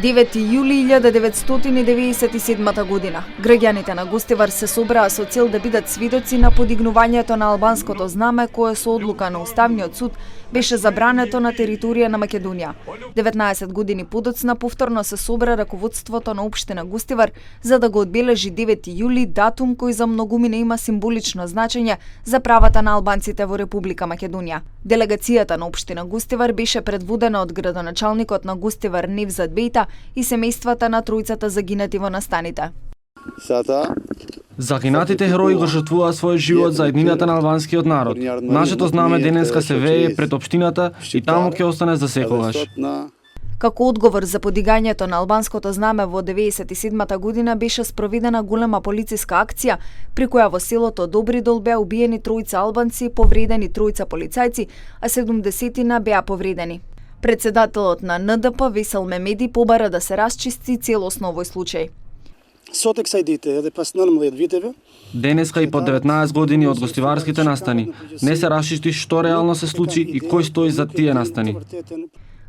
9 јули 1997 година. Граѓаните на Гостивар се собраа со цел да бидат свидоци на подигнувањето на албанското знаме кое со одлука на Уставниот суд беше забрането на територија на Македонија. 19 години подоцна повторно се собра раководството на општина Гостивар за да го одбележи 9 јули, датум кој за многумина има символично значење за правата на албанците во Република Македонија. Делегацијата на општина Гостивар беше предводена од градоначалникот на Гостивар Невзат Бејта и семејствата на тројцата загинати во настаните. Загинатите херои го жртвуваа својот живот за еднината на албанскиот народ. Нашето знаме денеска се вее пред општината и таму ќе остане за секогаш. Како одговор за подигањето на албанското знаме во 1997 година беше спроведена голема полициска акција при која во селото Добридол беа убиени тројца албанци, повредени тројца полицајци, а 70 беа повредени. Председателот на НДП Весел Мемеди побара да се расчисти целосно овој случај. Денеска и по 19 години од гостиварските настани не се расчисти што реално се случи и кој стои за тие настани.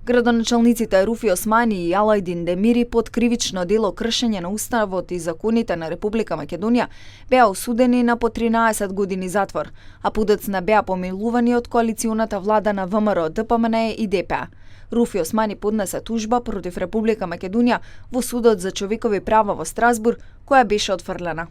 Градоначалниците Руфи Османи и Алајдин Демири под кривично дело кршење на уставот и законите на Република Македонија беа осудени на по 13 години затвор, а подоцна беа помилувани од коалиционата влада на ВМРО, ДПМН и ДПА. Руфи Османи поднесе тужба против Република Македонија во судот за човекови права во Страсбург, која беше отфрлена.